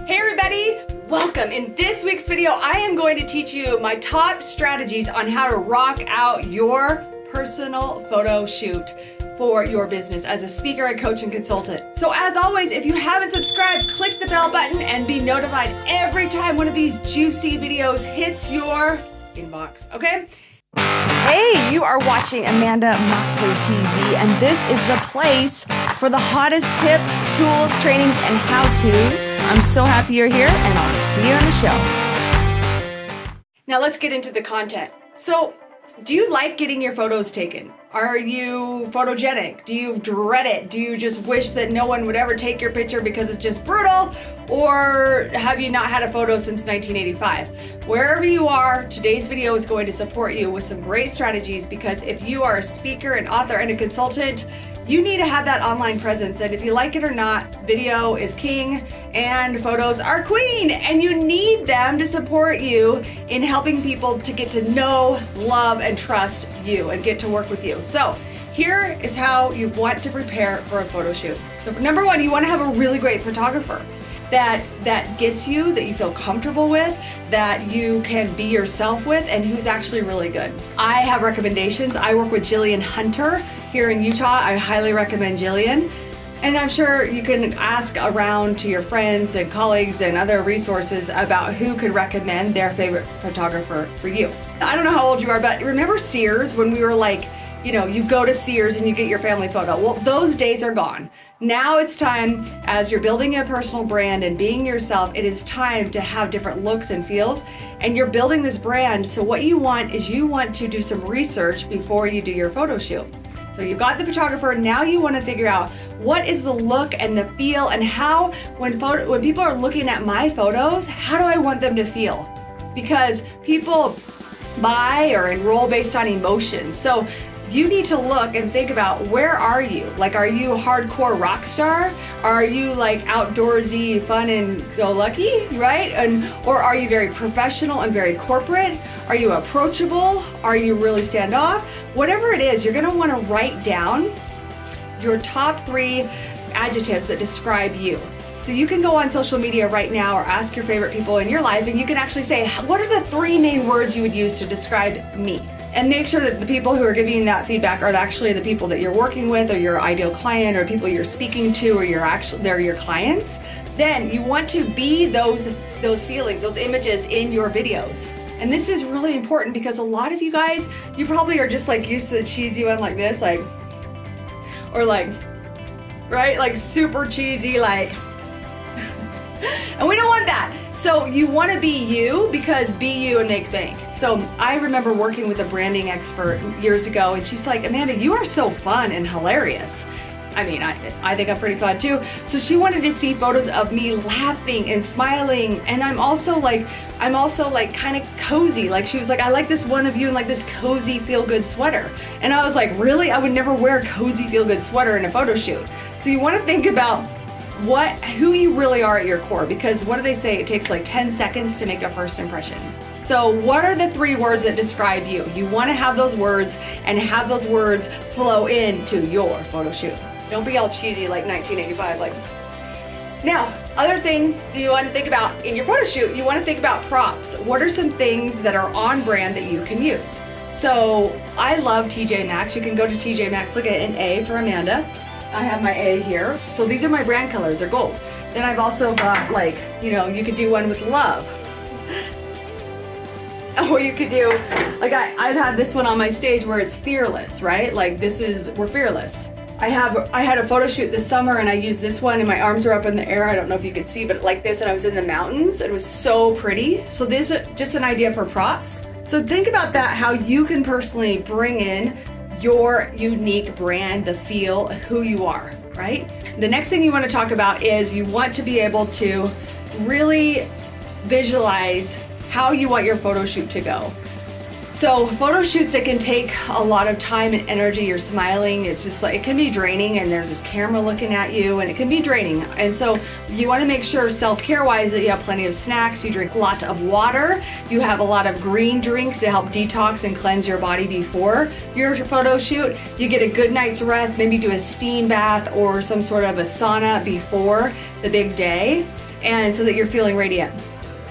Hey everybody, welcome. In this week's video, I am going to teach you my top strategies on how to rock out your personal photo shoot for your business as a speaker, a coach, and consultant. So as always, if you haven't subscribed, click the bell button and be notified every time one of these juicy videos hits your inbox, okay? Hey, you are watching Amanda Moxley TV, and this is the place for the hottest tips, tools, trainings, and how-tos. I'm so happy you're here, and I'll see you on the show. Now let's get into the content. So, do you like getting your photos taken? Are you photogenic? Do you dread it? Do you just wish that no one would ever take your picture because it's just brutal? Or have you not had a photo since 1985? Wherever you are, today's video is going to support you with some great strategies, because if you are a speaker, an author, and a consultant, you need to have that online presence. And if you like it or not, video is king and photos are queen, and you need them to support you in helping people to get to know, love, and trust you and get to work with you. So here is how you want to prepare for a photo shoot. So number one, you want to have a really great photographer that gets you, that you feel comfortable with, that you can be yourself with, and who's actually really good. I have recommendations. I work with Jillian Hunter here in Utah. I highly recommend Jillian. And I'm sure you can ask around to your friends and colleagues and other resources about who could recommend their favorite photographer for you. I don't know how old you are, but remember Sears, when we were like, you know, you go to Sears and you get your family photo. Well, those days are gone. Now it's time, as you're building a personal brand and being yourself, it is time to have different looks and feels, and you're building this brand. So what you want is you want to do some research before you do your photo shoot. So you've got the photographer, now you want to figure out what is the look and the feel, and how, when people are looking at my photos, how do I want them to feel? Because people buy or enroll based on emotions. So you need to look and think about, where are you? Like, are you a hardcore rock star? Are you like outdoorsy, fun and go lucky, right? Or are you very professional and very corporate? Are you approachable? Are you really standoff? Whatever it is, you're gonna wanna write down your top 3 adjectives that describe you. So you can go on social media right now or ask your favorite people in your life, and you can actually say, what are the 3 main words you would use to describe me? And make sure that the people who are giving you that feedback are actually the people that you're working with, or your ideal client, or people you're speaking to, or they're your clients. Then you want to be those feelings, those images in your videos. And this is really important, because a lot of you guys, you probably are just like used to the cheesy one like this, like, or like, right? Like super cheesy, like, and we don't want that. So you want to be you, because be you and make bank. So I remember working with a branding expert years ago, and she's like, Amanda, you are so fun and hilarious. I mean, I think I'm pretty fun too. So she wanted to see photos of me laughing and smiling, and I'm also like kind of cozy. Like, she was like, I like this one of you in like this cozy feel-good sweater. And I was like, really? I would never wear a cozy feel-good sweater in a photo shoot. So you want to think about who you really are at your core, because what do they say? It takes like 10 seconds to make a first impression. So what are the 3 words that describe you? You want to have those words, and have those words flow into your photo shoot. Don't be all cheesy like 1985. Like, now, other thing that you want to think about in your photo shoot, you want to think about props. What are some things that are on brand that you can use? So I love TJ Maxx. You can go to TJ Maxx, look at an A for Amanda. I have my A here. So these are my brand colors, they're gold. Then I've also got, like, you know, you could do one with love. Or you could do, like, I've had this one on my stage where it's fearless, right? Like, we're fearless. I had a photo shoot this summer, and I used this one, and my arms are up in the air. I don't know if you could see, but like this, and I was in the mountains. It was so pretty. So this is just an idea for props. So think about that, how you can personally bring in your unique brand, the feel, who you are, right? The next thing you want to talk about is you want to be able to really visualize how you want your photo shoot to go. So photo shoots, they can take a lot of time and energy. You're smiling, it's just like, it can be draining, and there's this camera looking at you, and it can be draining. And so you want to make sure, self-care wise, that you have plenty of snacks, you drink a lot of water, you have a lot of green drinks to help detox and cleanse your body before your photo shoot. You get a good night's rest, maybe do a steam bath or some sort of a sauna before the big day. and so that you're feeling radiant.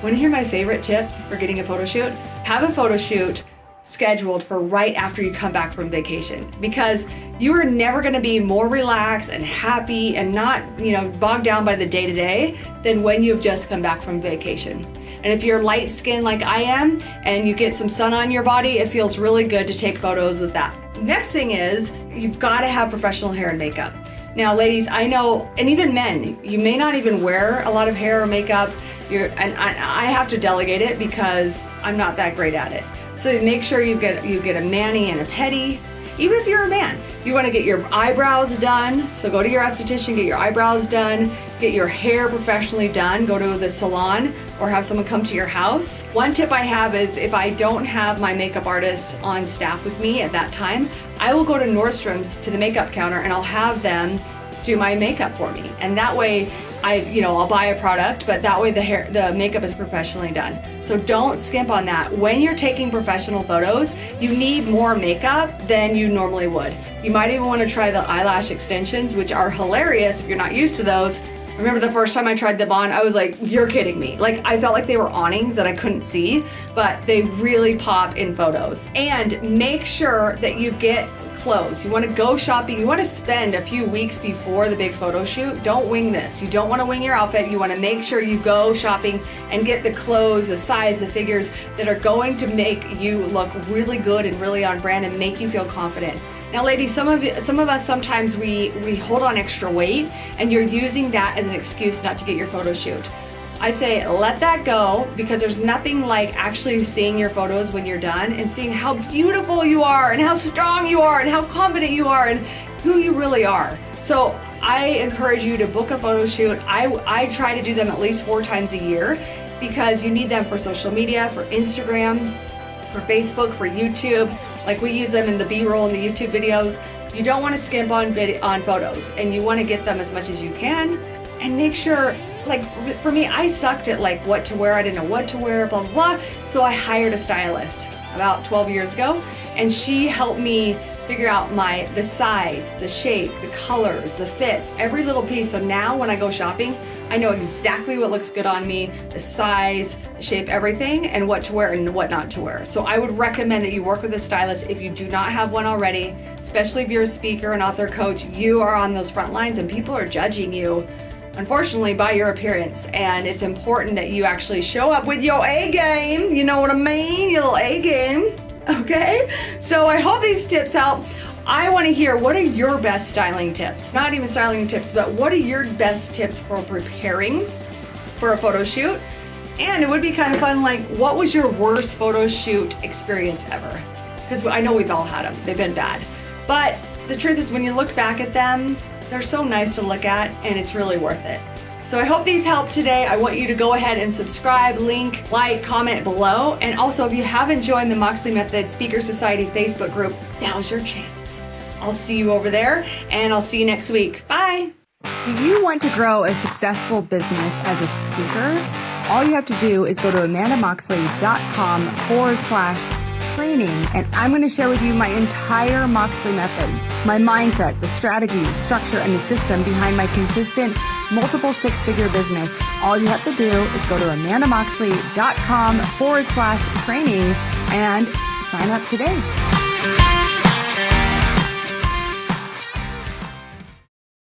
Want to hear my favorite tip for getting a photo shoot? Have a photo shoot scheduled for right after you come back from vacation, because you are never going to be more relaxed and happy and not, bogged down by the day-to-day than when you've just come back from vacation. And if you're light skinned like I am and you get some sun on your body, it feels really good to take photos with that. Next thing is, you've got to have professional hair and makeup. Now, ladies, I know, and even men, you may not even wear a lot of hair or makeup. I have to delegate it because I'm not that great at it. So make sure you get a mani and a pedi. Even if you're a man, you want to get your eyebrows done. So go to your esthetician, get your eyebrows done, get your hair professionally done, go to the salon or have someone come to your house. One tip I have is, if I don't have my makeup artist on staff with me at that time, I will go to Nordstrom's to the makeup counter and I'll have them do my makeup for me. And that way I'll buy a product, but that way the makeup is professionally done. So don't skimp on that. When you're taking professional photos, you need more makeup than you normally would. You might even want to try the eyelash extensions, which are hilarious if you're not used to those. I remember the first time I tried them on, I was like, you're kidding me. Like, I felt like they were awnings that I couldn't see, but they really pop in photos. And make sure that you get clothes. You want to go shopping. You want to spend a few weeks before the big photo shoot. Don't wing this. You don't want to wing your outfit. You want to make sure you go shopping and get the clothes, the size, the figures that are going to make you look really good and really on brand and make you feel confident. Now, ladies, some of us sometimes we hold on extra weight, and you're using that as an excuse not to get your photo shoot. I'd say let that go, because there's nothing like actually seeing your photos when you're done and seeing how beautiful you are and how strong you are and how confident you are and who you really are. So I encourage you to book a photo shoot. I try to do them at least 4 times a year, because you need them for social media, for Instagram, for Facebook, for YouTube. Like, we use them in the B-roll and the YouTube videos. You don't want to skimp on photos, and you want to get them as much as you can. And make sure, like for me, I sucked at like what to wear. I didn't know what to wear, blah, blah, blah. So I hired a stylist about 12 years ago, and she helped me figure out the size, the shape, the colors, the fits, every little piece. So now when I go shopping, I know exactly what looks good on me, the size, the shape, everything, and what to wear and what not to wear. So I would recommend that you work with a stylist if you do not have one already, especially if you're a speaker, an author, coach. You are on those front lines and people are judging you, unfortunately, by your appearance. And it's important that you actually show up with your A game. You know what I mean? Your little A game. Okay? So I hope these tips help. I want to hear, what are your best styling tips? Not even styling tips, but what are your best tips for preparing for a photo shoot? And it would be kind of fun, like, what was your worst photo shoot experience ever? Because I know we've all had them. They've been bad. But the truth is, when you look back at them, they're so nice to look at, and it's really worth it. So I hope these helped today. I want you to go ahead and subscribe, link, like, comment below. And also, if you haven't joined the Moxley Method Speaker Society Facebook group, now's your chance. I'll see you over there, and I'll see you next week. Bye. Do you want to grow a successful business as a speaker? All you have to do is go to amandamoxley.com/training, and I'm going to share with you my entire Moxley Method, my mindset, the strategy, the structure, and the system behind my consistent multiple 6-figure business. All you have to do is go to amandamoxley.com/training and sign up today.